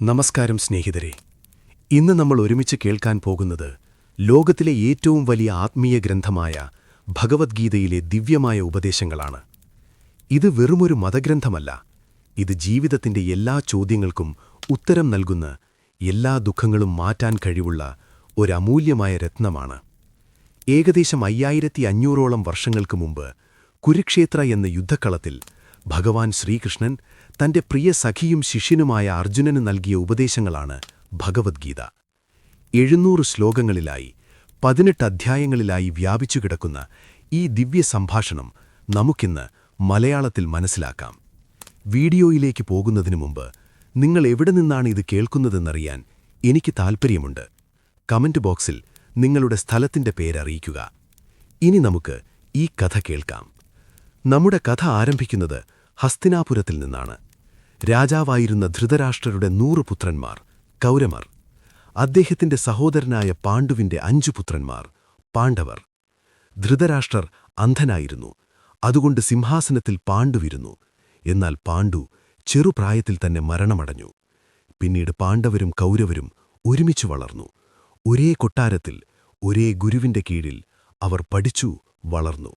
നമസ്കാരം സ്നേഹിതരെ. ഇന്ന് നമ്മൾ ഒരുമിച്ച് കേൾക്കാൻ പോകുന്നത് ലോകത്തിലെ ഏറ്റവും വലിയ ആത്മീയ ഗ്രന്ഥമായ ഭഗവദ്ഗീതയിലെ ദിവ്യമായ ഉപദേശങ്ങളാണ്. ഇത് വെറുമൊരു മതഗ്രന്ഥമല്ല, ഇത് ജീവിതത്തിന്റെ എല്ലാ ചോദ്യങ്ങൾക്കും ഉത്തരം നൽകുന്ന, എല്ലാ ദുഃഖങ്ങളും മാറ്റാൻ കഴിവുള്ള ഒരു അമൂല്യമായ രത്നമാണ്. ഏകദേശം 5500ഓളം വർഷങ്ങൾക്ക് മുമ്പ് കുരുക്ഷേത്ര എന്ന യുദ്ധക്കളത്തിൽ ഭഗവാൻ ശ്രീകൃഷ്ണൻ തന്റെ പ്രിയ സഖിയും ശിഷ്യനുമായ അർജുനന് നൽകിയ ഉപദേശങ്ങളാണ് ഭഗവദ്ഗീത. 700 ശ്ലോകങ്ങളിലായി 18 അധ്യായങ്ങളിലായി വ്യാപിച്ചുകിടക്കുന്ന ഈ ദിവ്യ സംഭാഷണം നമുക്കിന്ന് മലയാളത്തിൽ മനസ്സിലാക്കാം. വീഡിയോയിലേക്ക് പോകുന്നതിനു മുമ്പ് നിങ്ങൾ എവിടെ നിന്നാണ് ഇത് കേൾക്കുന്നതെന്നറിയാൻ എനിക്ക് താൽപ്പര്യമുണ്ട്. കമന്റ് ബോക്സിൽ നിങ്ങളുടെ സ്ഥലത്തിന്റെ പേരറിയിക്കുക. ഇനി നമുക്ക് ഈ കഥ കേൾക്കാം. നമ്മുടെ കഥ ആരംഭിക്കുന്നത് ഹസ്തിനാപുരത്തിൽ നിന്നാണ്. രാജാവായിരുന്ന ധൃതരാഷ്ട്രരുടെ 100 പുത്രന്മാർ കൗരവർ, അദ്ദേഹത്തിന്റെ സഹോദരനായ പാണ്ഡുവിന്റെ 5 പുത്രന്മാർ പാണ്ഡവർ. ധൃതരാഷ്ട്രർ അന്ധനായിരുന്നു, അതുകൊണ്ട് സിംഹാസനത്തിൽ പാണ്ഡുവിരുന്നു. എന്നാൽ പാണ്ഡു ചെറുപ്രായത്തിൽ തന്നെ മരണമടഞ്ഞു. പിന്നീട് പാണ്ഡവരും കൗരവരും ഒരുമിച്ചു വളർന്നു. ഒരേ കൊട്ടാരത്തിൽ ഒരേ ഗുരുവിന്റെ കീഴിൽ അവർ പഠിച്ചു വളർന്നു.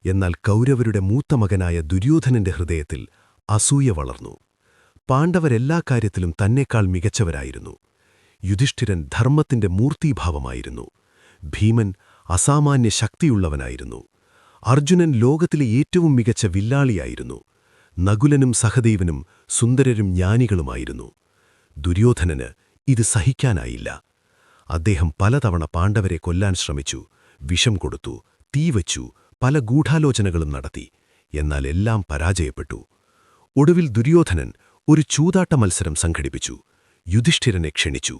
എന്നാൽ കൗരവരുടെ മൂത്ത മകനായ ദുര്യോധനന്റെ ഹൃദയത്തിൽ അസൂയ വളർന്നു. പാണ്ഡവരെല്ലാ കാര്യത്തിലും തന്നെക്കാൾ മികച്ചവരായിരുന്നു. യുധിഷ്ഠിരൻ ധർമ്മത്തിന്റെ മൂർത്തീഭാവമായിരുന്നു. ഭീമൻ അസാമാന്യ ശക്തിയുള്ളവനായിരുന്നു. അർജുനൻ ലോകത്തിലെ ഏറ്റവും മികച്ച വില്ലാളിയായിരുന്നു. നകുലനും സഹദേവനും സുന്ദരരും ജ്ഞാനികളുമായിരുന്നു. ദുര്യോധനന് ഇത് സഹിക്കാനായില്ല. അദ്ദേഹം പലതവണ പാണ്ഡവരെ കൊല്ലാൻ ശ്രമിച്ചു, വിഷം കൊടുത്തു, തീവച്ചു, പല ഗൂഢാലോചനകളും നടത്തി. എന്നാൽ എല്ലാം പരാജയപ്പെട്ടു. ഒടുവിൽ ദുര്യോധനൻ ഒരു ചൂതാട്ട മത്സരം സംഘടിപ്പിച്ചു. യുധിഷ്ഠിരനെ ക്ഷണിച്ചു.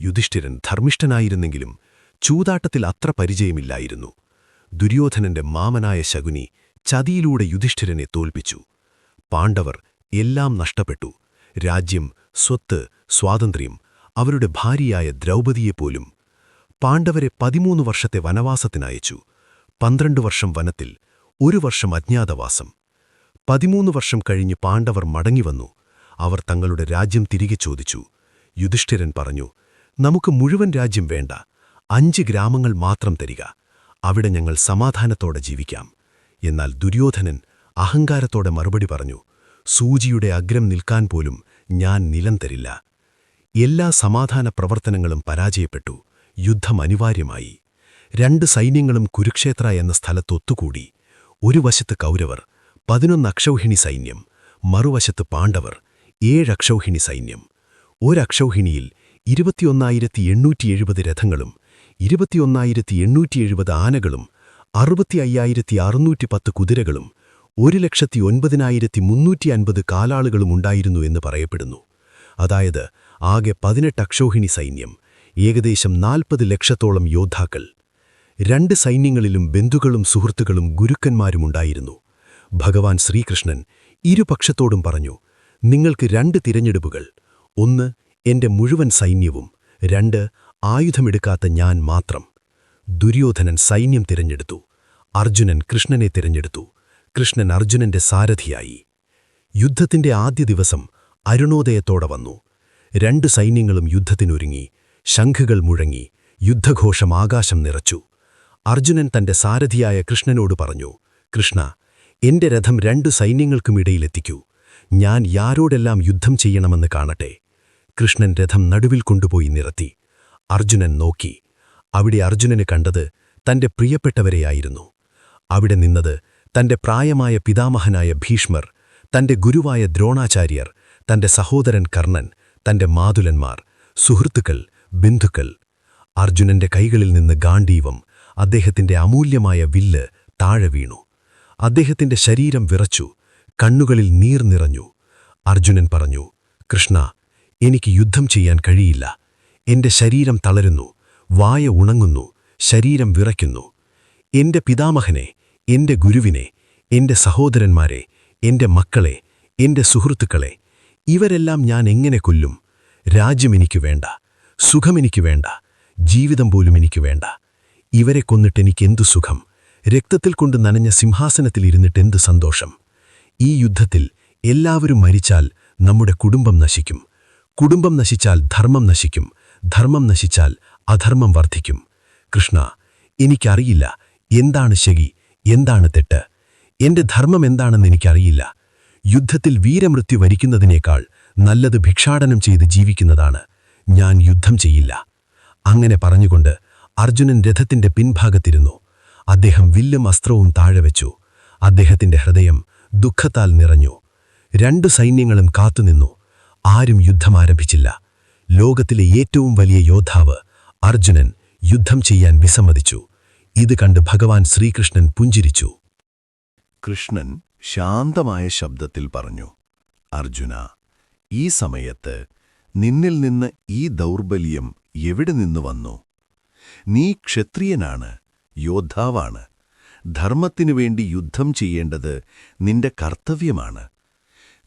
യുധിഷ്ഠിരൻ ധർമ്മിഷ്ഠനായിരുന്നെങ്കിലും ചൂതാട്ടത്തിൽ അത്ര പരിചയമില്ലായിരുന്നു. ദുര്യോധനന്റെ മാമനായ ശകുനി ചതിയിലൂടെ യുധിഷ്ഠിരനെ തോൽപ്പിച്ചു. പാണ്ഡവർ എല്ലാം നഷ്ടപ്പെട്ടു. രാജ്യം, സ്വത്ത്, സ്വാതന്ത്ര്യം, അവരുടെ ഭാര്യയായ ദ്രൗപദിയെപ്പോലും. പാണ്ഡവരെ 13 വർഷത്തെ വനവാസത്തിനയച്ചു. 12 വർഷം വനത്തിൽ, 1 വർഷം അജ്ഞാതവാസം. 13 വർഷം കഴിഞ്ഞ് പാണ്ഡവർ മടങ്ങിവന്നു. അവർ തങ്ങളുടെ രാജ്യം തിരികെ ചോദിച്ചു. യുധിഷ്ഠിരൻ പറഞ്ഞു, നമുക്ക് മുഴുവൻ രാജ്യം വേണ്ട, 5 ഗ്രാമങ്ങൾ മാത്രം തരിക. അവിടെ ഞങ്ങൾ സമാധാനത്തോടെ ജീവിക്കാം. എന്നാൽ ദുര്യോധനൻ അഹങ്കാരത്തോടെ മറുപടി പറഞ്ഞു, സൂചിയുടെ അഗ്രം നിൽക്കാൻ പോലും ഞാൻ നിലം തരില്ല. എല്ലാ സമാധാന പ്രവർത്തനങ്ങളും പരാജയപ്പെട്ടു. യുദ്ധം അനിവാര്യമായി. 2 സൈന്യങ്ങളും കുരുക്ഷേത്ര എന്ന സ്ഥലത്തൊത്തുകൂടി. ഒരു വശത്ത് കൗരവർ, 11 അക്ഷൗഹിണി സൈന്യം, മറുവശത്ത് പാണ്ഡവർ, 7 അക്ഷൗഹിണി സൈന്യം. ഒരക്ഷൗഹിണിയിൽ 21,870 രഥങ്ങളും 21,870 ആനകളും 65,610 കുതിരകളും 1,09,350 കാലാളുകളും ഉണ്ടായിരുന്നു എന്ന് പറയപ്പെടുന്നു. അതായത് ആകെ 18 അക്ഷൗഹിണി സൈന്യം, ഏകദേശം 40 ലക്ഷത്തോളം യോദ്ധാക്കൾ. 2 സൈന്യങ്ങളിലും ബന്ധുക്കളും സുഹൃത്തുക്കളും ഗുരുക്കന്മാരുമുണ്ടായിരുന്നു. ഭഗവാൻ ശ്രീകൃഷ്ണൻ ഇരുപക്ഷത്തോടും പറഞ്ഞു, നിങ്ങൾക്ക് 2 തിരഞ്ഞെടുപ്പുകൾ. 1 എന്റെ മുഴുവൻ സൈന്യവും, 2 ആയുധമെടുക്കാത്ത ഞാൻ മാത്രം. ദുര്യോധനൻ സൈന്യം തിരഞ്ഞെടുത്തു. അർജുനൻ കൃഷ്ണനെ തിരഞ്ഞെടുത്തു. കൃഷ്ണൻ അർജുനന്റെ സാരഥിയായി. യുദ്ധത്തിന്റെ ആദ്യ ദിവസം അരുണോദയത്തോടെ വന്നു. 2 സൈന്യങ്ങളും യുദ്ധത്തിനൊരുങ്ങി. ശംഖുകൾ മുഴങ്ങി, യുദ്ധഘോഷം ആകാശം നിറച്ചു. അർജുനൻ തന്റെ സാരഥിയായ കൃഷ്ണനോട് പറഞ്ഞു, കൃഷ്ണ, എന്റെ രഥം 2 സൈന്യങ്ങൾക്കുമിടയിലെത്തിക്കൂ. ഞാൻ യാരോടെല്ലാം യുദ്ധം ചെയ്യണമെന്ന് കാണട്ടെ. കൃഷ്ണൻ രഥം നടുവിൽ കൊണ്ടുപോയി നിർത്തി. അർജുനൻ നോക്കി. അവിടെ അർജുനന് കണ്ടത് തന്റെ പ്രിയപ്പെട്ടവരെയായിരുന്നു. അവിടെ നിന്നത് തന്റെ പ്രായമായ പിതാമഹനായ ഭീഷ്മർ, തന്റെ ഗുരുവായ ദ്രോണാചാര്യർ, തന്റെ സഹോദരൻ കർണൻ, തന്റെ മാതുലന്മാർ, സുഹൃത്തുക്കൾ, ബന്ധുക്കൾ. അർജുനന്റെ കൈകളിൽ നിന്ന് ഗാണ്ഡീവം, അദ്ദേഹത്തിന്റെ അമൂല്യമായ വില്ല്, താഴെ വീണു. അദ്ദേഹത്തിന്റെ ശരീരം വിറച്ചു, കണ്ണുകളിൽ നീർ നിറഞ്ഞു. അർജുനൻ പറഞ്ഞു, കൃഷ്ണ, എനിക്ക് യുദ്ധം ചെയ്യാൻ കഴിയില്ല. എന്റെ ശരീരം തളരുന്നു, വായ ഉണങ്ങുന്നു, ശരീരം വിറയ്ക്കുന്നു. എന്റെ പിതാമഹനെ, എന്റെ ഗുരുവിനെ, എന്റെ സഹോദരന്മാരെ, എന്റെ മക്കളെ, എന്റെ സുഹൃത്തുക്കളെ, ഇവരെല്ലാം ഞാൻ എങ്ങനെ കൊല്ലും? രാജ്യം എനിക്ക് വേണ്ട, സുഖമെനിക്ക് വേണ്ട, ജീവിതം പോലും എനിക്ക് വേണ്ട. ഇവരെ കൊന്നിട്ടെനിക്കെന്തു സുഖം? രക്തത്തിൽ കൊണ്ട് നനഞ്ഞ സിംഹാസനത്തിലിരുന്നിട്ടെന്ത് സന്തോഷം? ഈ യുദ്ധത്തിൽ എല്ലാവരും മരിച്ചാൽ നമ്മുടെ കുടുംബം നശിക്കും. കുടുംബം നശിച്ചാൽ ധർമ്മം നശിക്കും, ധർമ്മം നശിച്ചാൽ അധർമ്മം വർദ്ധിക്കും. കൃഷ്ണ, എനിക്കറിയില്ല എന്താണ് ശരി, എന്താണ് തെറ്റ്. എന്റെ ധർമ്മം എന്താണെന്ന് എനിക്കറിയില്ല. യുദ്ധത്തിൽ വീരമൃത്യു വരിക്കുന്നതിനേക്കാൾ നല്ലത് ഭിക്ഷാടനം ചെയ്ത് ജീവിക്കുന്നതാണ്. ഞാൻ യുദ്ധം ചെയ്യില്ല. അങ്ങനെ പറഞ്ഞുകൊണ്ട് അർജുനൻ രഥത്തിന്റെ പിൻഭാഗത്തിരുന്നു. അദ്ദേഹം വില്ലും അസ്ത്രവും താഴെ വെച്ചു. അദ്ദേഹത്തിന്റെ ഹൃദയം ദുഃഖത്താൽ നിറഞ്ഞു. രണ്ടു സൈന്യങ്ങളും കാത്തുനിന്നു. ആരും യുദ്ധം ആരംഭിച്ചില്ല. ലോകത്തിലെ ഏറ്റവും വലിയ യോദ്ധാവ് അർജുനൻ യുദ്ധം ചെയ്യാൻ വിസമ്മതിച്ചു. ഇത് കണ്ട് ഭഗവാൻ ശ്രീകൃഷ്ണൻ പുഞ്ചിരിച്ചു. കൃഷ്ണൻ ശാന്തമായ ശബ്ദത്തിൽ പറഞ്ഞു, അർജുന, ഈ സമയത്ത് നിന്നിൽ നിന്ന് ഈ ദൗർബല്യം എവിടെ നിന്നു വന്നു? നീ ക്ഷത്രിയനാണ്, യോദ്ധാവാണ്. ധർമ്മത്തിനുവേണ്ടി യുദ്ധം ചെയ്യേണ്ടത് നിന്റെ കർത്തവ്യമാണ്.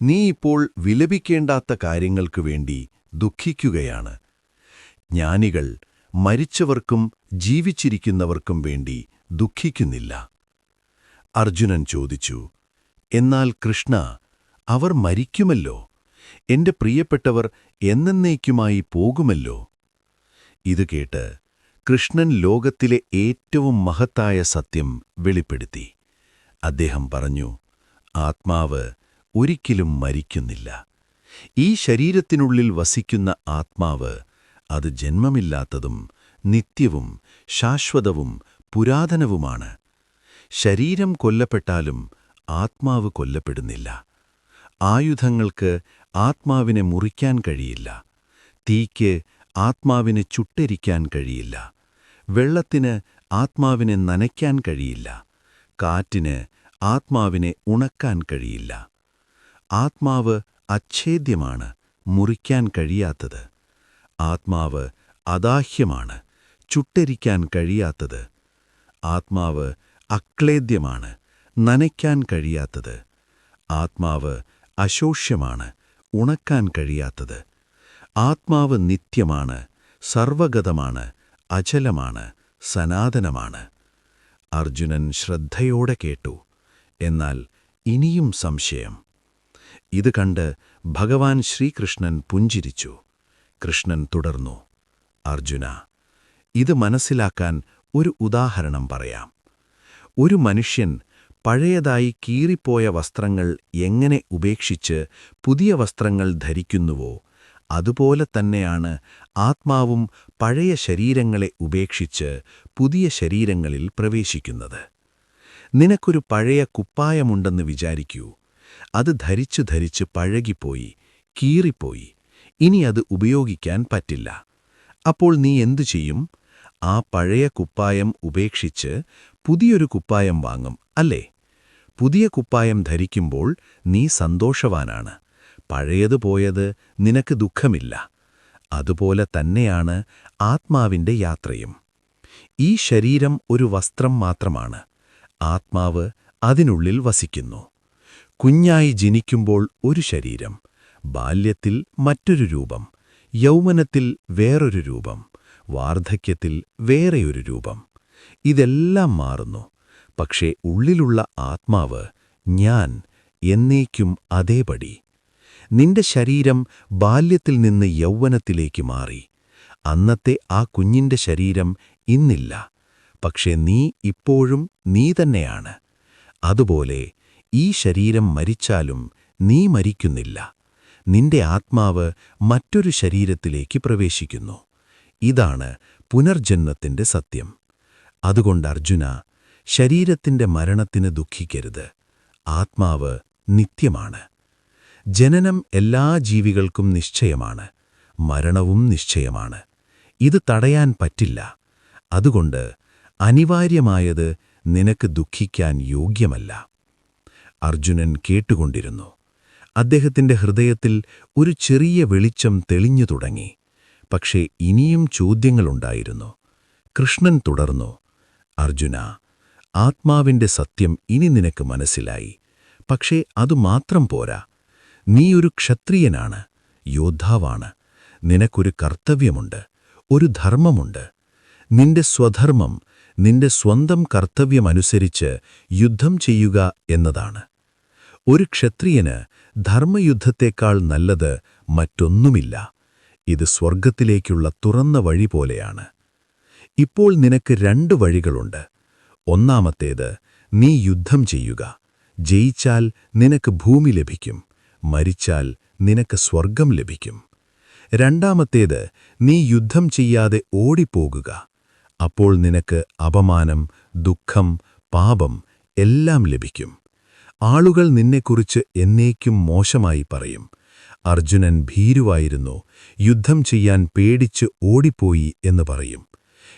നീ ഇപ്പോൾ വിലപിക്കേണ്ടാത്ത കാര്യങ്ങൾക്കു വേണ്ടി ദുഃഖിക്കുകയാണ്. ജ്ഞാനികൾ മരിച്ചവർക്കും ജീവിച്ചിരിക്കുന്നവർക്കും വേണ്ടി ദുഃഖിക്കുന്നില്ല. അർജുനൻ ചോദിച്ചു, എന്നാൽ കൃഷ്ണ, അവർ മരിക്കുമല്ലോ. എന്റെ പ്രിയപ്പെട്ടവർ എന്നേക്കുമായി പോകുമല്ലോ. ഇത് കേട്ട് കൃഷ്ണൻ ലോകത്തിലെ ഏറ്റവും മഹത്തായ സത്യം വെളിപ്പെടുത്തി. അദ്ദേഹം പറഞ്ഞു, ആത്മാവ് ഒരിക്കലും മരിക്കുന്നില്ല. ഈ ശരീരത്തിനുള്ളിൽ വസിക്കുന്ന ആത്മാവ്, അത് ജന്മമില്ലാത്തതും നിത്യവും ശാശ്വതവും പുരാതനവുമാണ്. ശരീരം കൊല്ലപ്പെട്ടാലും ആത്മാവ് കൊല്ലപ്പെടുന്നില്ല. ആയുധങ്ങൾക്ക് ആത്മാവിനെ മുറിക്കാൻ കഴിയില്ല. തീയ്ക്ക് ആത്മാവിനെ ചുട്ടെരിക്കാൻ കഴിയില്ല. വെള്ളത്തിന് ആത്മാവിനെ നനയ്ക്കാൻ കഴിയില്ല. കാറ്റിന് ആത്മാവിനെ ഉണക്കാൻ കഴിയില്ല. ആത്മാവ് അച്ഛേദ്യമാണ്, മുറിക്കാൻ കഴിയാത്തത്. ആത്മാവ് അദാഹ്യമാണ്, ചുട്ടെരിക്കാൻ കഴിയാത്തത്. ആത്മാവ് അക്ലേദ്യമാണ്, നനയ്ക്കാൻ കഴിയാത്തത്. ആത്മാവ് അശോഷ്യമാണ്, ഉണക്കാൻ കഴിയാത്തത്. ആത്മാവ് നിത്യമാണ്, സർവഗതമാണ്, അചലമാണ്, സനാതനമാണ്. അർജുനൻ ശ്രദ്ധയോടെ കേട്ടു. എന്നാൽ ഇനിയും സംശയം. ഇത് കണ്ട് ഭഗവാൻ ശ്രീകൃഷ്ണൻ പുഞ്ചിരിച്ചു. കൃഷ്ണൻ തുടർന്നു, അർജുന, ഇത് മനസ്സിലാക്കാൻ ഒരു ഉദാഹരണം പറയാം. ഒരു മനുഷ്യൻ പഴയതായി കീറിപ്പോയ വസ്ത്രങ്ങൾ എങ്ങനെ ഉപേക്ഷിച്ച് പുതിയ വസ്ത്രങ്ങൾ ധരിക്കുന്നുവോ, അതുപോലെ തന്നെയാണ് ആത്മാവും പഴയ ശരീരങ്ങളെ ഉപേക്ഷിച്ച് പുതിയ ശരീരങ്ങളിൽ പ്രവേശിക്കുന്നത്. നിനക്കൊരു പഴയ കുപ്പായമുണ്ടെന്ന് വിചാരിക്കൂ. അത് ധരിച്ചു ധരിച്ച് പഴകിപ്പോയി, കീറിപ്പോയി. ഇനി അത് ഉപയോഗിക്കാൻ പറ്റില്ല. അപ്പോൾ നീ എന്തു ചെയ്യും? ആ പഴയ കുപ്പായം ഉപേക്ഷിച്ച് പുതിയൊരു കുപ്പായം വാങ്ങും, അല്ലേ? പുതിയ കുപ്പായം ധരിക്കുമ്പോൾ നീ സന്തോഷവാനാണ്. പഴയത് പോയത് നിനക്ക് ദുഃഖമില്ല. അതുപോലെ തന്നെയാണ് ആത്മാവിന്റെ യാത്രയും. ഈ ശരീരം ഒരു വസ്ത്രം മാത്രമാണ്. ആത്മാവ് അതിനുള്ളിൽ വസിക്കുന്നു. കുഞ്ഞായി ജനിക്കുമ്പോൾ ഒരു ശരീരം, ബാല്യത്തിൽ മറ്റൊരു രൂപം, യൗവനത്തിൽ വേറൊരു രൂപം, വാർദ്ധക്യത്തിൽ വേറെയൊരു രൂപം. ഇതെല്ലാം മാറുന്നു. പക്ഷേ ഉള്ളിലുള്ള ആത്മാവ്, ഞാൻ, എന്നേക്കും അതേപടി. നിന്റെ ശരീരം ബാല്യത്തിൽ നിന്ന് യൗവനത്തിലേക്ക് മാറി. അന്നത്തെ ആ കുഞ്ഞിന്റെ ശരീരം ഇന്നില്ല. പക്ഷേ നീ ഇപ്പോഴും നീ തന്നെയാണ്. അതുപോലെ ഈ ശരീരം മരിച്ചാലും നീ മരിക്കുന്നില്ല. നിന്റെ ആത്മാവ് മറ്റൊരു ശരീരത്തിലേക്ക് പ്രവേശിക്കുന്നു. ഇതാണ് പുനർജന്മത്തിന്റെ സത്യം. അതുകൊണ്ട് അർജുന, ശരീരത്തിന്റെ മരണത്തിന് ദുഃഖിക്കരുത്. ആത്മാവ് നിത്യമാണ്. ജനനം എല്ലാ ജീവികൾക്കും നിശ്ചയമാണ്. മരണവും നിശ്ചയമാണ്. ഇത് തടയാൻ പറ്റില്ല. അതുകൊണ്ട് അനിവാര്യമായത് നിനക്ക് ദുഃഖിക്കാൻ യോഗ്യമല്ല. അർജുനൻ കേട്ടുകൊണ്ടിരുന്നു. അദ്ദേഹത്തിന്റെ ഹൃദയത്തിൽ ഒരു ചെറിയ വെളിച്ചം തെളിഞ്ഞു തുടങ്ങി. പക്ഷേ ഇനിയും ചോദ്യങ്ങളുണ്ടായിരുന്നു. കൃഷ്ണൻ തുടർന്നു, അർജുന, ആത്മാവിന്റെ സത്യം ഇനി നിനക്ക് മനസ്സിലായി. പക്ഷേ അതുമാത്രം പോരാ. നീ ഒരു ക്ഷത്രിയനാണ്, യോദ്ധാവാണ്. നിനക്കൊരു കർത്തവ്യമുണ്ട്, ഒരു ധർമ്മമുണ്ട്. നിന്റെ സ്വധർമ്മം, നിന്റെ സ്വന്തം കർത്തവ്യമനുസരിച്ച് യുദ്ധം ചെയ്യുക എന്നതാണ്. ഒരു ക്ഷത്രിയന് ധർമ്മയുദ്ധത്തേക്കാൾ നല്ലത് മറ്റൊന്നുമില്ല. ഇത് സ്വർഗത്തിലേക്കുള്ള തുറന്ന വഴി പോലെയാണ്. ഇപ്പോൾ നിനക്ക് 2 വഴികളുണ്ട്. ഒന്നാമത്തേത്, നീ യുദ്ധം ചെയ്യുക. ജയിച്ചാൽ നിനക്ക് ഭൂമി ലഭിക്കും, മരിച്ചാൽ നിനക്ക് സ്വർഗം ലഭിക്കും. രണ്ടാമത്തേത്, നീ യുദ്ധം ചെയ്യാതെ ഓടിപ്പോകുക. അപ്പോൾ നിനക്ക് അപമാനം, ദുഃഖം, പാപം എല്ലാം ലഭിക്കും. ആളുകൾ നിന്നെക്കുറിച്ച് എന്നേക്കും മോശമായി പറയും. അർജുനൻ ഭീരുവായിരുന്നു, യുദ്ധം ചെയ്യാൻ പേടിച്ച് ഓടിപ്പോയി എന്ന് പറയും.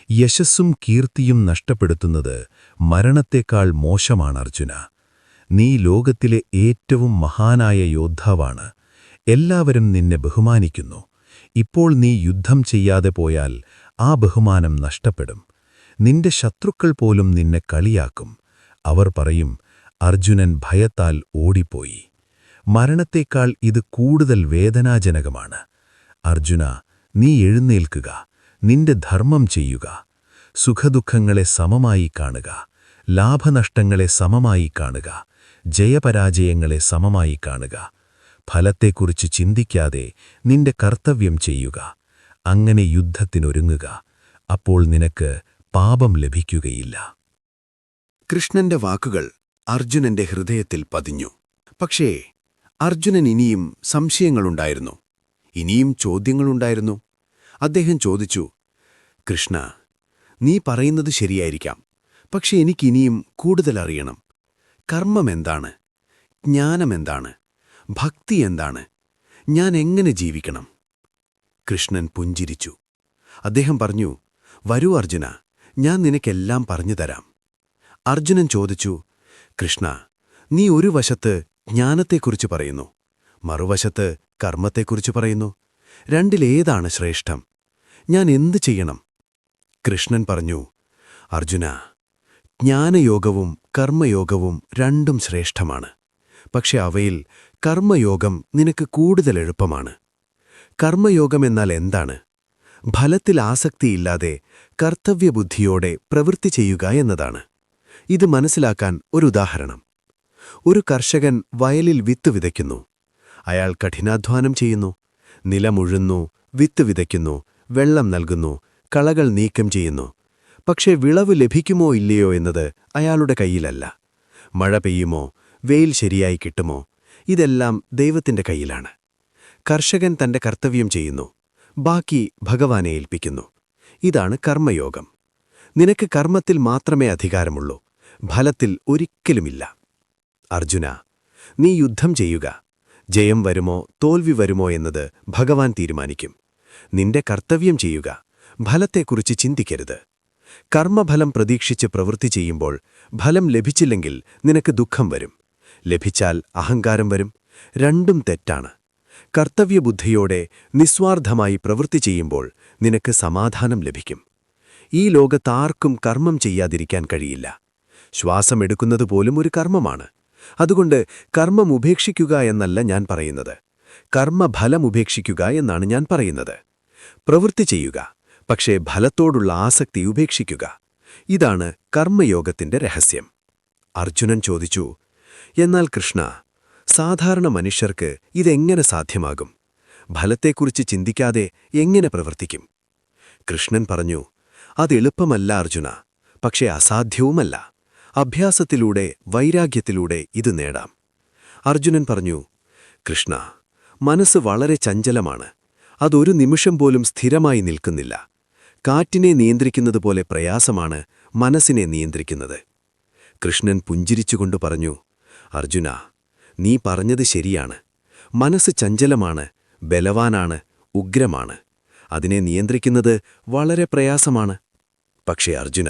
യശസ്സും കീർത്തിയും നഷ്ടപ്പെടുത്തുന്നത് മരണത്തേക്കാൾ മോശമാണ് അർജുന. നീ ലോകത്തിലെ ഏറ്റവും മഹാനായ യോദ്ധാവാണ്. എല്ലാവരും നിന്നെ ബഹുമാനിക്കുന്നു. ഇപ്പോൾ നീ യുദ്ധം ചെയ്യാതെ പോയാൽ ആ ബഹുമാനം നഷ്ടപ്പെടും. നിന്റെ ശത്രുക്കൾ പോലും നിന്നെ കളിയാക്കും. അവർ പറയും, അർജുനൻ ഭയത്താൽ ഓടിപ്പോയി. മരണത്തേക്കാൾ ഇത് കൂടുതൽ വേദനാജനകമാണ്. അർജുന, നീ എഴുന്നേൽക്കുക. നിന്റെ ധർമ്മം ചെയ്യുക. സുഖദുഃഖങ്ങളെ സമമായി കാണുക. ലാഭനഷ്ടങ്ങളെ സമമായി കാണുക. ജയപരാജയങ്ങളെ സമമായി കാണുക. ഫലത്തെക്കുറിച്ച് ചിന്തിക്കാതെ നിന്റെ കർത്തവ്യം ചെയ്യുക. അങ്ങനെ യുദ്ധത്തിനൊരുങ്ങുക. അപ്പോൾ നിനക്ക് പാപം ലഭിക്കുകയില്ല. കൃഷ്ണന്റെ വാക്കുകൾ അർജുനന്റെ ഹൃദയത്തിൽ പതിഞ്ഞു. പക്ഷേ അർജുനൻ ഇനിയും സംശയങ്ങളുണ്ടായിരുന്നു. ഇനിയും ചോദ്യങ്ങളുണ്ടായിരുന്നു. അദ്ദേഹം ചോദിച്ചു, കൃഷ്ണ, നീ പറയുന്നത് ശരിയായിരിക്കാം. പക്ഷെ എനിക്കിനിയും കൂടുതൽ അറിയണം. കർമ്മമെന്താണ്? ജ്ഞാനമെന്താണ്? ഭക്തി എന്താണ്? ഞാൻ എങ്ങനെ ജീവിക്കണം? കൃഷ്ണൻ പുഞ്ചിരിച്ചു. അദ്ദേഹം പറഞ്ഞു, വരൂ അർജുന, ഞാൻ നിനക്കെല്ലാം പറഞ്ഞു തരാം. അർജുനൻ ചോദിച്ചു, കൃഷ്ണ, നീ ഒരു വശത്ത് ജ്ഞാനത്തെക്കുറിച്ച് പറയുന്നു, മറുവശത്ത് കർമ്മത്തെക്കുറിച്ച് പറയുന്നു. രണ്ടിലേതാണ് ശ്രേഷ്ഠം? ഞാൻ എന്തു ചെയ്യണം? കൃഷ്ണൻ പറഞ്ഞു, അർജുന, ജ്ഞാനയോഗവും കർമ്മയോഗവും രണ്ടും ശ്രേഷ്ഠമാണ്. പക്ഷെ അവയിൽ കർമ്മയോഗം നിനക്ക് കൂടുതൽ എളുപ്പമാണ്. കർമ്മയോഗമെന്നാൽ എന്താണ്? ഫലത്തിൽ ആസക്തിയില്ലാതെ കർത്തവ്യബുദ്ധിയോടെ പ്രവൃത്തി ചെയ്യുക എന്നതാണ്. ഇത് മനസ്സിലാക്കാൻ ഒരു ഉദാഹരണം. ഒരു കർഷകൻ വയലിൽ വിത്ത് വിതയ്ക്കുന്നു. അയാൾ കഠിനാധ്വാനം ചെയ്യുന്നു. നിലമുഴുന്നു, വിത്ത് വിതയ്ക്കുന്നു, വെള്ളം നൽകുന്നു, കളകൾ നീക്കം ചെയ്യുന്നു. പക്ഷേ വിളവ് ലഭിക്കുമോ ഇല്ലയോ എന്നത് അയാളുടെ കയ്യിലല്ല. മഴ പെയ്യുമോ, വെയിൽ ശരിയായി കിട്ടുമോ, ഇതെല്ലാം ദൈവത്തിന്റെ കയ്യിലാണ്. കർഷകൻ തന്റെ കർത്തവ്യം ചെയ്യുന്നു, ബാക്കി ഭഗവാനെ ഏൽപ്പിക്കുന്നു. ഇതാണ് കർമ്മയോഗം. നിനക്ക് കർമ്മത്തിൽ മാത്രമേ അധികാരമുള്ളൂ, ഫലത്തിൽ ഒരിക്കലുമില്ല. അർജുന, നീ യുദ്ധം ചെയ്യുക. ജയം വരുമോ തോൽവി വരുമോ എന്നത് ഭഗവാൻ തീരുമാനിക്കും. നിന്റെ കർത്തവ്യം ചെയ്യുക. ഫലത്തെക്കുറിച്ച് ചിന്തിക്കരുത്. കർമ്മഫലം പ്രതീക്ഷിച്ച് പ്രവൃത്തി ചെയ്യുമ്പോൾ ഫലം ലഭിച്ചില്ലെങ്കിൽ നിനക്ക് ദുഃഖം വരും. ലഭിച്ചാൽ അഹങ്കാരം വരും. രണ്ടും തെറ്റാണ്. കർത്തവ്യബുദ്ധിയോടെ നിസ്വാർത്ഥമായി പ്രവൃത്തി ചെയ്യുമ്പോൾ നിനക്ക് സമാധാനം ലഭിക്കും. ഈ ലോകത്താർക്കും കർമ്മം ചെയ്യാതിരിക്കാൻ കഴിയില്ല. ശ്വാസമെടുക്കുന്നതുപോലും ഒരു കർമ്മമാണ്. അതുകൊണ്ട് കർമ്മം ഉപേക്ഷിക്കുക എന്നല്ല ഞാൻ പറയുന്നത്. കർമ്മഫലം ഉപേക്ഷിക്കുക എന്നാണ് ഞാൻ പറയുന്നത്. പ്രവൃത്തി ചെയ്യുക, പക്ഷേ ഫലത്തോടുള്ള ആസക്തി ഉപേക്ഷിക്കുക. ഇതാണ് കർമ്മയോഗത്തിന്റെ രഹസ്യം. അർജുനൻ ചോദിച്ചു, എന്നാൽ കൃഷ്ണ, സാധാരണ മനുഷ്യർക്ക് ഇതെങ്ങനെ സാധ്യമാകും? ഫലത്തെക്കുറിച്ച് ചിന്തിക്കാതെ എങ്ങനെ പ്രവർത്തിക്കും? കൃഷ്ണൻ പറഞ്ഞു, അതെളുപ്പമല്ല അർജുന, പക്ഷേ അസാധ്യവുമല്ല. അഭ്യാസത്തിലൂടെ, വൈരാഗ്യത്തിലൂടെ ഇത് നേടാം. അർജുനൻ പറഞ്ഞു, കൃഷ്ണ, മനസ്സ് വളരെ ചഞ്ചലമാണ്. അതൊരു നിമിഷം പോലും സ്ഥിരമായി നിൽക്കുന്നില്ല. കാറ്റിനെ നിയന്ത്രിക്കുന്നതുപോലെ പ്രയാസമാണ് മനസ്സിനെ നിയന്ത്രിക്കുന്നത്. കൃഷ്ണൻ പുഞ്ചിരിച്ചുകൊണ്ട് പറഞ്ഞു, അർജുന, നീ പറഞ്ഞത് ശരിയാണ്. മനസ്സ് ചഞ്ചലമാണ്, ബലവാനാണ്, ഉഗ്രമാണ്. അതിനെ നിയന്ത്രിക്കുന്നത് വളരെ പ്രയാസമാണ്. പക്ഷേ അർജുന,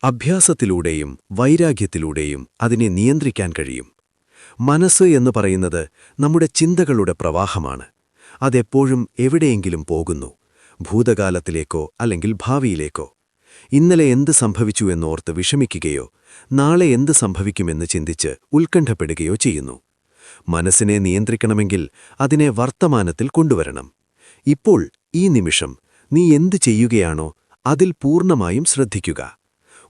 അഭ്യാസത്തിലൂടെയും വൈരാഗ്യത്തിലൂടെയും അതിനെ നിയന്ത്രിക്കാൻ കഴിയും. മനസ്സ് എന്ന് പറയുന്നത് നമ്മുടെ ചിന്തകളുടെ പ്രവാഹമാണ്. അതെപ്പോഴും എവിടെയെങ്കിലും പോകുന്നു, ഭൂതകാലത്തിലേക്കോ അല്ലെങ്കിൽ ഭാവിയിലേക്കോ. ഇന്നലെ എന്ത് സംഭവിച്ചു എന്നോർത്ത് വിഷമിക്കുകയോ നാളെ എന്ത് സംഭവിക്കുമെന്ന് ചിന്തിച്ച് ഉത്കണ്ഠപ്പെടുകയോ ചെയ്യുന്നു. മനസ്സിനെ നിയന്ത്രിക്കണമെങ്കിൽ അതിനെ വർത്തമാനത്തിൽ കൊണ്ടുവരണം. ഇപ്പോൾ ഈ നിമിഷം നീ എന്ത് ചെയ്യുകയാണോ അതിൽ പൂർണ്ണമായും ശ്രദ്ധിക്കുക.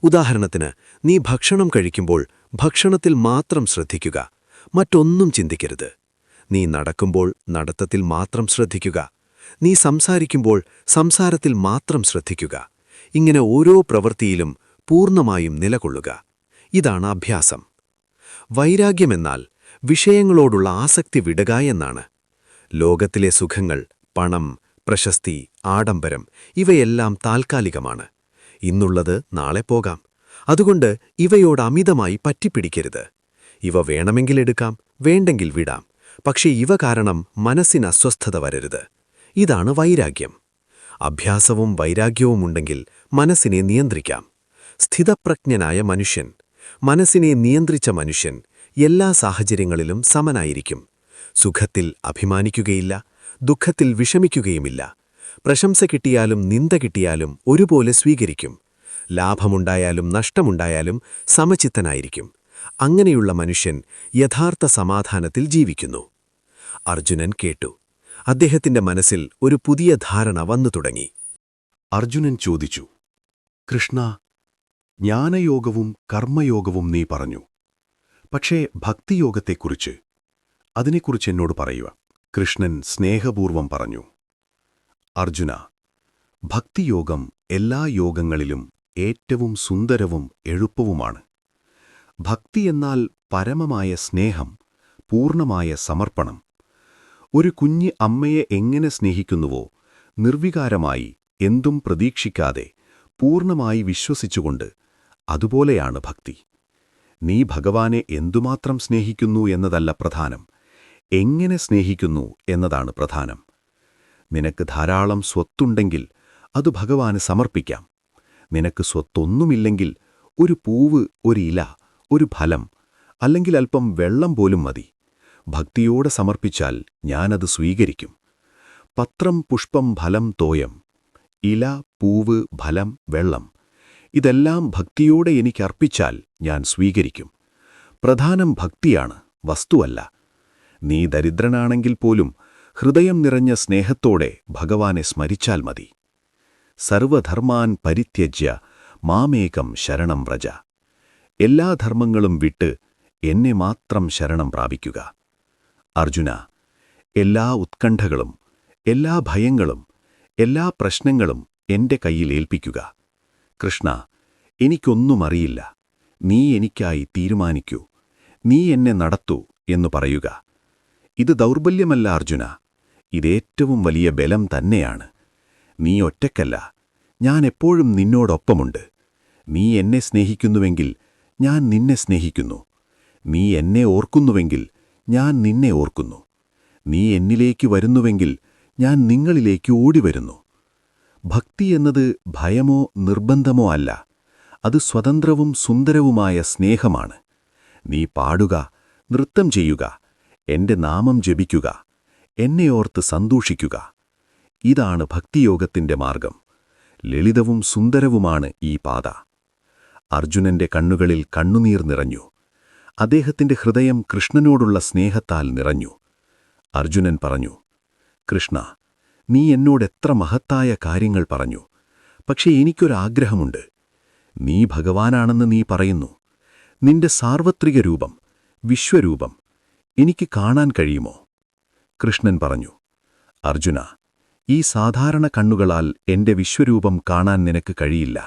ഉദാഹരണത്തിന്, നീ ഭക്ഷണം കഴിക്കുമ്പോൾ ഭക്ഷണത്തിൽ മാത്രം ശ്രദ്ധിക്കുക, മറ്റൊന്നും ചിന്തിക്കരുത്. നീ നടക്കുമ്പോൾ നടത്തത്തിൽ മാത്രം ശ്രദ്ധിക്കുക. നീ സംസാരിക്കുമ്പോൾ സംസാരത്തിൽ മാത്രം ശ്രദ്ധിക്കുക. ഇങ്ങനെ ഓരോ പ്രവൃത്തിയിലും പൂർണ്ണമായും നിലകൊള്ളുക. ഇതാണ് അഭ്യാസം. വൈരാഗ്യമെന്നാൽ വിഷയങ്ങളോടുള്ള ആസക്തി വിടുക എന്നാണ്. ലോകത്തിലെ സുഖങ്ങൾ, പണം, പ്രശസ്തി, ആഡംബരം ഇവയെല്ലാം താൽക്കാലികമാണ്. ഇന്നുള്ളത് നാളെ പോകാം. അതുകൊണ്ട് ഇവയോട് അമിതമായി പറ്റിപ്പിടിക്കരുത്. ഇവ വേണമെങ്കിൽ എടുക്കാം, വേണ്ടെങ്കിൽ വിടാം. പക്ഷേ ഇവ കാരണം മനസ്സിന് അസ്വസ്ഥത വരരുത്. ഇതാണ് വൈരാഗ്യം. അഭ്യാസവും വൈരാഗ്യവുമുണ്ടെങ്കിൽ മനസ്സിനെ നിയന്ത്രിക്കാം. സ്ഥിതപ്രജ്ഞനായ മനുഷ്യൻ, മനസ്സിനെ നിയന്ത്രിച്ച മനുഷ്യൻ എല്ലാ സാഹചര്യങ്ങളിലും സമനായിരിക്കും. സുഖത്തിൽ അഭിമാനിക്കുകയില്ല, ദുഃഖത്തിൽ വിഷമിക്കുകയുമില്ല. പ്രശംസ കിട്ടിയാലും നിന്ദ കിട്ടിയാലും ഒരുപോലെ സ്വീകരിക്കും. ലാഭമുണ്ടായാലും നഷ്ടമുണ്ടായാലും സമചിത്തനായിരിക്കും. അങ്ങനെയുള്ള മനുഷ്യൻ യഥാർത്ഥ സമാധാനത്തിൽ ജീവിക്കുന്നു. അർജുനൻ കേട്ടു. അദ്ദേഹത്തിന്റെ മനസ്സിൽ ഒരു പുതിയ ധാരണ വന്നു തുടങ്ങി. അർജുനൻ ചോദിച്ചു, കൃഷ്ണ, ജ്ഞാനയോഗവും കർമ്മയോഗവും നീ പറഞ്ഞു. പക്ഷേ ഭക്തിയോഗത്തെക്കുറിച്ച്, അതിനെക്കുറിച്ച് എന്നോട് പറയുക. കൃഷ്ണൻ സ്നേഹപൂർവം പറഞ്ഞു, അർജുന, ഭക്തിയോഗം എല്ലാ യോഗങ്ങളിലും ഏറ്റവും സുന്ദരവും എളുപ്പവുമാണ്. ഭക്തി എന്നാൽ പരമമായ സ്നേഹം, പൂർണ്ണമായ സമർപ്പണം. ഒരു കുഞ്ഞ് അമ്മയെ എങ്ങനെ സ്നേഹിക്കുന്നുവോ, നിർവികാരമായി, എന്തും പ്രതീക്ഷിക്കാതെ, പൂർണ്ണമായി വിശ്വസിച്ചുകൊണ്ട്, അതുപോലെയാണ് ഭക്തി. നീ ഭഗവാനെ എന്തുമാത്രം സ്നേഹിക്കുന്നു എന്നതല്ല പ്രധാനം, എങ്ങനെ സ്നേഹിക്കുന്നു എന്നതാണ് പ്രധാനം. നിനക്ക് ധാരാളം സ്വത്തുണ്ടെങ്കിൽ അത് ഭഗവാന് സമർപ്പിക്കാം. നിനക്ക് സ്വത്തൊന്നുമില്ലെങ്കിൽ ഒരു പൂവ്, ഒരു ഇല, ഒരു ഫലം, അല്ലെങ്കിൽ അല്പം വെള്ളം പോലും മതി. ഭക്തിയോടെ സമർപ്പിച്ചാൽ ഞാനത് സ്വീകരിക്കും. പത്രം, പുഷ്പം, ഫലം, തോയം, ഇല, പൂവ്, ഫലം, വെള്ളം, ഇതെല്ലാം ഭക്തിയോടെ എനിക്കർപ്പിച്ചാൽ ഞാൻ സ്വീകരിക്കും. പ്രധാനം ഭക്തിയാണ്, വസ്തുവല്ല. നീ ദരിദ്രനാണെങ്കിൽ പോലും ഹൃദയം നിറഞ്ഞ സ്നേഹത്തോടെ ഭഗവാനെ സ്മരിച്ചാൽ മതി. സർവധർമാൻ പരിത്യജ്യ മാമേകം ശരണം വ്രജ. എല്ലാ ധർമ്മങ്ങളും വിട്ട് എന്നെ മാത്രം ശരണം പ്രാപിക്കുക. അർജുന, എല്ലാ ഉത്കണ്ഠകളും, എല്ലാ ഭയങ്ങളും, എല്ലാ പ്രശ്നങ്ങളും എന്റെ കയ്യിൽ ഏൽപ്പിക്കുക. കൃഷ്ണ, എനിക്കൊന്നും അറിയില്ല, നീ എനിക്കായി തീരുമാനിക്കൂ, നീ എന്നെ നടത്തൂ എന്നു പറയുക. ഇത് ദൗർബല്യമല്ല അർജുന, ഇതേറ്റവും വലിയ ബലം തന്നെയാണ്. നീ ഒറ്റയ്ക്കല്ല, ഞാൻ എപ്പോഴും നിന്നോടൊപ്പമുണ്ട്. നീ എന്നെ സ്നേഹിക്കുന്നുവെങ്കിൽ ഞാൻ നിന്നെ സ്നേഹിക്കുന്നു. നീ എന്നെ ഓർക്കുന്നുവെങ്കിൽ ഞാൻ നിന്നെ ഓർക്കുന്നു. നീ എന്നിലേക്ക് വരുന്നുവെങ്കിൽ ഞാൻ നിങ്ങളിലേക്ക് ഓടിവരുന്നു. ഭക്തി എന്നത് ഭയമോ നിർബന്ധമോ അല്ല, അത് സ്വതന്ത്രവും സുന്ദരവുമായ സ്നേഹമാണ്. നീ പാടുക, നൃത്തം ചെയ്യുക, എന്റെ നാമം ജപിക്കുക, എന്നെ ഓർത്ത് സന്തോഷിക്കുക. ഇതാണ് ഭക്തിയോഗത്തിന്റെ മാർഗം. ലളിതവും സുന്ദരവുമാണ് ഈ പാത. അർജുനന്റെ കണ്ണുകളിൽ കണ്ണുനീർ നിറഞ്ഞു. അദ്ദേഹത്തിന്റെ ഹൃദയം കൃഷ്ണനോടുള്ള സ്നേഹത്താൽ നിറഞ്ഞു. അർജുനൻ പറഞ്ഞു, കൃഷ്ണ, നീ എന്നോടെത്ര മഹത്തായ കാര്യങ്ങൾ പറഞ്ഞു. പക്ഷേ എനിക്കൊരാഗ്രഹമുണ്ട്. നീ ഭഗവാനാണെന്ന് നീ പറയുന്നു. നിന്റെ സാർവത്രിക രൂപം, വിശ്വരൂപം എനിക്ക് കാണാൻ കഴിയുമോ? കൃഷ്ണൻ പറഞ്ഞു, അർജുന, ഈ സാധാരണ കണ്ണുകളാൽ എന്റെ വിശ്വരൂപം കാണാൻ നിനക്ക് കഴിയില്ല.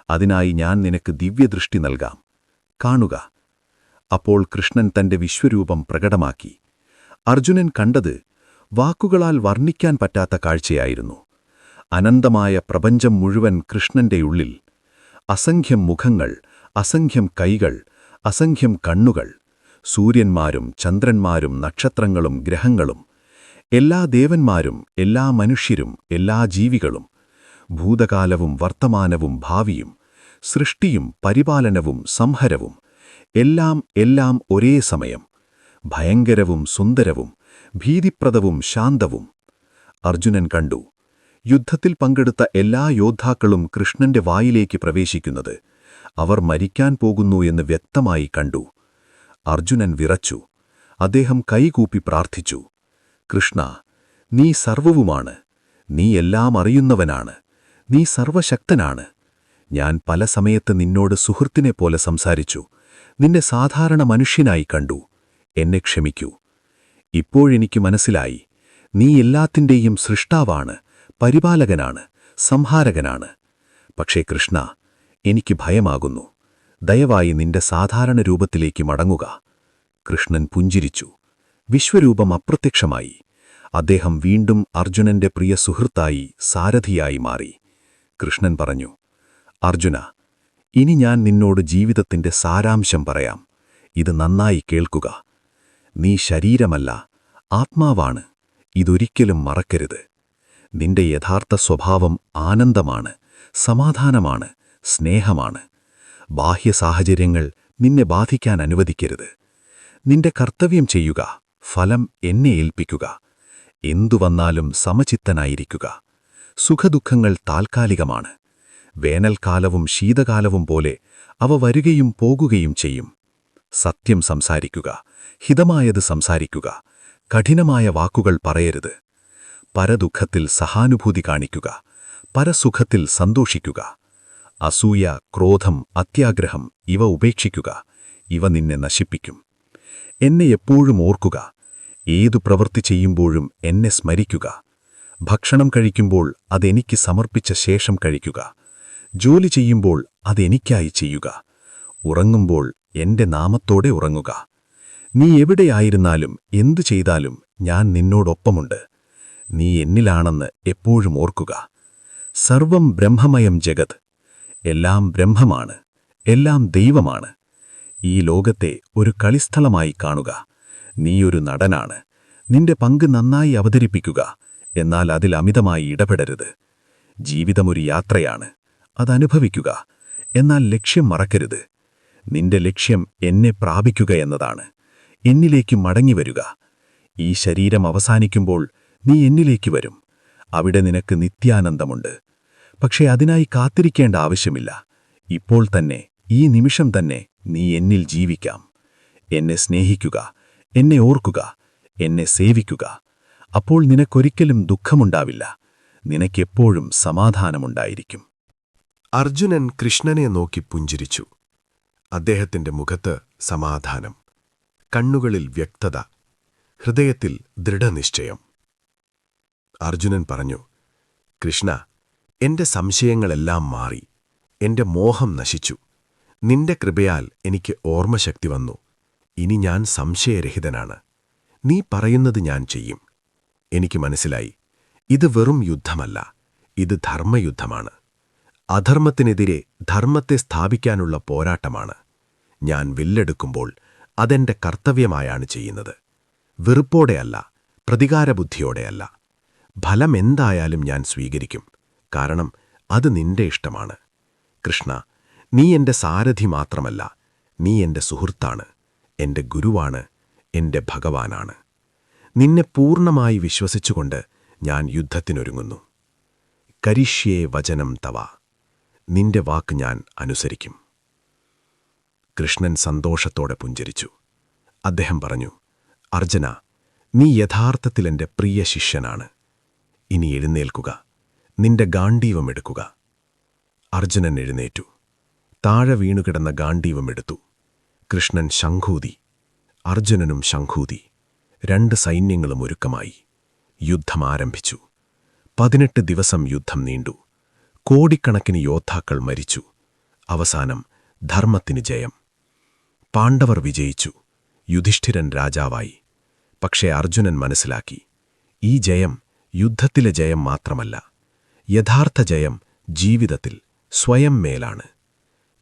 അതിനായി ഞാൻ നിനക്ക് ദിവ്യദൃഷ്ടി നൽകാം. കാണുക. അപ്പോൾ കൃഷ്ണൻ തന്റെ വിശ്വരൂപം പ്രകടമാക്കി. അർജുനൻ കണ്ടത് വാക്കുകളാൽ വർണ്ണിക്കാൻ പറ്റാത്ത കാഴ്ചയായിരുന്നു. അനന്തമായ പ്രപഞ്ചം മുഴുവൻ കൃഷ്ണന്റെ ഉള്ളിൽ. അസംഖ്യം മുഖങ്ങൾ, അസംഖ്യം കൈകൾ, അസംഖ്യം കണ്ണുകൾ, സൂര്യന്മാരും ചന്ദ്രന്മാരും നക്ഷത്രങ്ങളും ഗ്രഹങ്ങളും, എല്ലാ ദേവന്മാരും, എല്ലാ മനുഷ്യരും, എല്ലാ ജീവികളും, ഭൂതകാലവും വർത്തമാനവും ഭാവിയും, സൃഷ്ടിയും പരിപാലനവും സംഹരവും, എല്ലാം ഒരേ സമയം, ഭയങ്കരവും സുന്ദരവും, ഭീതിപ്രദവും ശാന്തവും. അർജുനൻ കണ്ടു. യുദ്ധത്തിൽ പങ്കെടുത്ത എല്ലാ യോദ്ധാക്കളും കൃഷ്ണന്റെ വായിലേക്ക് പ്രവേശിക്കുന്നത്. അവർ മരിക്കാൻ പോകുന്നു എന്ന് വ്യക്തമായി കണ്ടു. അർജുനൻ വിറച്ചു. അദ്ദേഹം കൈകൂപ്പി പ്രാർത്ഥിച്ചു, കൃഷ്ണ, നീ സർവവുമാണ്. നീ എല്ലാം അറിയുന്നവനാണ്. നീ സർവശക്തനാണ്. ഞാൻ പല സമയത്ത് നിന്നോട് സുഹൃത്തിനെപ്പോലെ സംസാരിച്ചു. നിന്നെ സാധാരണ മനുഷ്യനായി കണ്ടു. എന്നെ ക്ഷമിക്കൂ. ഇപ്പോഴെനിക്ക് മനസ്സിലായി, നീ എല്ലാത്തിൻ്റെയും സൃഷ്ടാവാണ്, പരിപാലകനാണ്, സംഹാരകനാണ്. പക്ഷേ കൃഷ്ണ, എനിക്ക് ഭയമാകുന്നു. ദയവായി നിന്റെ സാധാരണ രൂപത്തിലേക്ക് മടങ്ങുക. കൃഷ്ണൻ പുഞ്ചിരിച്ചു. വിശ്വരൂപം അപ്രത്യക്ഷമായി. അദ്ദേഹം വീണ്ടും അർജുനന്റെ പ്രിയ സുഹൃത്തായി, സാരഥിയായി മാറി. കൃഷ്ണൻ പറഞ്ഞു, അർജുന, ഇനി ഞാൻ നിന്നോട് ജീവിതത്തിന്റെ സാരാംശം പറയാം. ഇത് നന്നായി കേൾക്കുക. നീ ശരീരമല്ല, ആത്മാവാണ്. ഇതൊരിക്കലും മറക്കരുത്. നിന്റെ യഥാർത്ഥ സ്വഭാവം ആനന്ദമാണ്, സമാധാനമാണ്, സ്നേഹമാണ്. ബാഹ്യ സാഹചര്യങ്ങൾ നിന്നെ ബാധിക്കാൻ അനുവദിക്കരുത്. നിന്റെ കർത്തവ്യം ചെയ്യുക, ഫലം എന്നെ ഏൽപ്പിക്കുക. എന്തു വന്നാലും സമചിത്തനായിരിക്കുക. സുഖദുഃഖങ്ങൾ താൽക്കാലികമാണ്. വേനൽക്കാലവും ശീതകാലവും പോലെ അവ വരുകയും പോകുകയും ചെയ്യും. സത്യം സംസാരിക്കുക, ഹിതമായത് സംസാരിക്കുക, കഠിനമായ വാക്കുകൾ പറയരുത്. പരദുഃഖത്തിൽ സഹാനുഭൂതി കാണിക്കുക, പരസുഖത്തിൽ സന്തോഷിക്കുക. അസൂയ, ക്രോധം, അത്യാഗ്രഹം ഇവ ഉപേക്ഷിക്കുക. ഇവ നിന്നെ നശിപ്പിക്കും. എന്നെ എപ്പോഴും ഓർക്കുക. ഏതു പ്രവൃത്തി ചെയ്യുമ്പോഴും എന്നെ സ്മരിക്കുക. ഭക്ഷണം കഴിക്കുമ്പോൾ അതെനിക്ക് സമർപ്പിച്ച ശേഷം കഴിക്കുക. ജോലി ചെയ്യുമ്പോൾ അതെനിക്കായി ചെയ്യുക. ഉറങ്ങുമ്പോൾ എന്റെ നാമത്തോടെ ഉറങ്ങുക. നീ എവിടെയായിരുന്നാലും എന്തു ചെയ്താലും ഞാൻ നിന്നോടൊപ്പമുണ്ട്. നീ എന്നിലാണെന്ന് എപ്പോഴും ഓർക്കുക. സർവം ബ്രഹ്മമയം ജഗത്. എല്ലാം ബ്രഹ്മമാണ്, എല്ലാം ദൈവമാണ്. ഈ ലോകത്തെ ഒരു കളിസ്ഥലമായി കാണുക. നീയൊരു നടനാണ്. നിന്റെ പങ്ക് നന്നായി അവതരിപ്പിക്കുക. എന്നാൽ അതിൽ അമിതമായി ഇടപെടരുത്. ജീവിതമൊരു യാത്രയാണ്. അതനുഭവിക്കുക. എന്നാൽ ലക്ഷ്യം മറക്കരുത്. നിന്റെ ലക്ഷ്യം എന്നെ പ്രാപിക്കുക എന്നതാണ്. എന്നിലേക്ക് മടങ്ങിവരുക. ഈ ശരീരം അവസാനിക്കുമ്പോൾ നീ എന്നിലേക്ക് വരും. അവിടെ നിനക്ക് നിത്യാനന്ദമുണ്ട്. പക്ഷേ അതിനായി കാത്തിരിക്കേണ്ട ആവശ്യമില്ല. ഇപ്പോൾ തന്നെ, ഈ നിമിഷം തന്നെ നീ എന്നിൽ ജീവിക്കാം. എന്നെ സ്നേഹിക്കുക, എന്നെ ഓർക്കുക, എന്നെ സേവിക്കുക. അപ്പോൾ നിനക്കൊരിക്കലും ദുഃഖമുണ്ടാവില്ല. നിനക്കെപ്പോഴും സമാധാനമുണ്ടായിരിക്കും. അർജുനൻ കൃഷ്ണനെ നോക്കി പുഞ്ചിരിച്ചു. അദ്ദേഹത്തിന്റെ മുഖത്ത് സമാധാനം, കണ്ണുകളിൽ വ്യക്തത, ഹൃദയത്തിൽ ദൃഢനിശ്ചയം. അർജുനൻ പറഞ്ഞു, കൃഷ്ണ, എന്റെ സംശയങ്ങളെല്ലാം മാറി. എന്റെ മോഹം നശിച്ചു. നിന്റെ കൃപയാൽ എനിക്ക് ഓർമ്മശക്തി വന്നു. ഇനി ഞാൻ സംശയരഹിതനാണ്. നീ പറയുന്നത് ഞാൻ ചെയ്യും. എനിക്ക് മനസ്സിലായി, ഇത് വെറും യുദ്ധമല്ല, ഇത് ധർമ്മയുദ്ധമാണ്. അധർമ്മത്തിനെതിരെ ധർമ്മത്തെ സ്ഥാപിക്കാനുള്ള പോരാട്ടമാണ്. ഞാൻ വില്ലെടുക്കുമ്പോൾ അതെന്റെ കർത്തവ്യമായാണ് ചെയ്യുന്നത്. വെറുപ്പോടെയല്ല, പ്രതികാരബുദ്ധിയോടെയല്ല. ഫലം എന്തായാലും ഞാൻ സ്വീകരിക്കും. കാരണം അത് നിന്റെ ഇഷ്ടമാണ്. കൃഷ്ണ, നീ എന്റെ സാരഥി മാത്രമല്ല, നീ എന്റെ സുഹൃത്താണ്, എന്റെ ഗുരുവാണ്, എന്റെ ഭഗവാനാണ്. നിന്നെ പൂർണ്ണമായി വിശ്വസിച്ചുകൊണ്ട് ഞാൻ യുദ്ധത്തിനൊരുങ്ങുന്നു. കരിഷ്യേ വചനം തവ. നിന്റെ വാക്ക് ഞാൻ അനുസരിക്കും. കൃഷ്ണൻ സന്തോഷത്തോടെ പുഞ്ചിരിച്ചു. അദ്ദേഹം പറഞ്ഞു, അർജുന, നീ യഥാർത്ഥത്തിൽ എന്റെ പ്രിയ ശിഷ്യനാണ്. ഇനി എഴുന്നേൽക്കുക. നിന്റെ ഗാണ്ഡീവമെടുക്കുക. അർജുനൻ എഴുന്നേറ്റു. താഴെ വീണുകിടന്ന ഗാണ്ഡീവമെടുത്തു. കൃഷ്ണൻ ശംഖൂതി. അർജുനനും ശംഖൂതി. 2 സൈന്യങ്ങളും ഒരുക്കമായി. യുദ്ധം ആരംഭിച്ചു. 18 ദിവസം യുദ്ധം നീണ്ടു. കോടിക്കണക്കിന് യോദ്ധാക്കൾ മരിച്ചു. അവസാനം ധർമ്മത്തിന് ജയം. പാണ്ഡവർ വിജയിച്ചു. യുധിഷ്ഠിരൻ രാജാവായി. പക്ഷേ അർജുനൻ മനസ്സിലാക്കി, ഈ ജയം യുദ്ധത്തിലെ ജയം മാത്രമല്ല. യഥാർത്ഥ ജയം ജീവിതത്തിൽ സ്വയം മേലാണ്.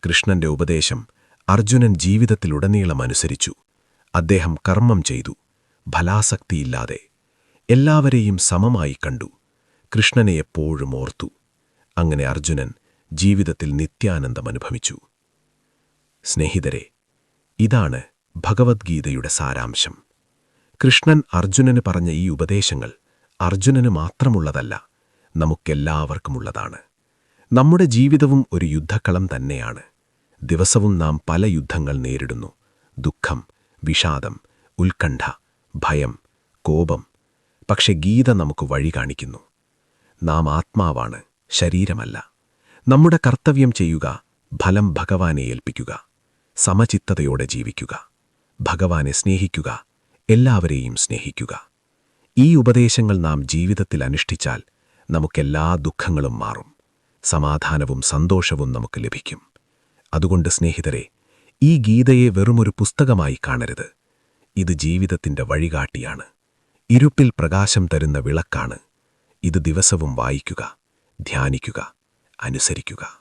കൃഷ്ണന്റെ ഉപദേശം അർജുനൻ ജീവിതത്തിലുടനീളം അനുസരിച്ചു. അദ്ദേഹം കർമ്മം ചെയ്തു, ഫലാസക്തിയില്ലാതെ. എല്ലാവരെയും സമമായി കണ്ടു. കൃഷ്ണനെ എപ്പോഴും ഓർത്തു. അങ്ങനെ അർജുനൻ ജീവിതത്തിൽ നിത്യാനന്ദം അനുഭവിച്ചു. സ്നേഹിതരെ, ഇതാണ് ഭഗവദ്ഗീതയുടെ സാരാംശം. കൃഷ്ണൻ അർജുനന് പറഞ്ഞ ഈ ഉപദേശങ്ങൾ അർജുനന് മാത്രമുള്ളതല്ല, നമുക്കെല്ലാവർക്കുമുള്ളതാണ്. നമ്മുടെ ജീവിതവും ഒരു യുദ്ധക്കളം തന്നെയാണ്. ദിവസവും നാം പല യുദ്ധങ്ങൾ നേരിടുന്നു. ദുഃഖം, വിഷാദം, ഉത്കണ്ഠ, ഭയം, കോപം. പക്ഷെ ഗീത നമുക്ക് വഴി കാണിക്കുന്നു. നാം ആത്മാവാണ്, ശരീരമല്ല. നമ്മുടെ കർത്തവ്യം ചെയ്യുക, ഫലം ഭഗവാനെ ഏൽപ്പിക്കുക. സമചിത്തതയോടെ ജീവിക്കുക. ഭഗവാനെ സ്നേഹിക്കുക, എല്ലാവരെയും സ്നേഹിക്കുക. ഈ ഉപദേശങ്ങൾ നാം ജീവിതത്തിൽ അനുഷ്ഠിച്ചാൽ നമുക്കെല്ലാ ദുഃഖങ്ങളും മാറും, സമാധാനവും സന്തോഷവും നമുക്ക് ലഭിക്കും. അതുകൊണ്ട് സ്നേഹിതരെ, ഈ ഗീതയെ വെറുമൊരു പുസ്തകമായി കാണരുത്. ഇത് ജീവിതത്തിന്റെ വഴികാട്ടിയാണ്, ഇരുട്ടിൽ പ്രകാശം തരുന്ന വിളക്കാണ്. ഇത് ദിവസവും വായിക്കുക, ധ്യാനിക്കുക, അനുസരിക്കുക.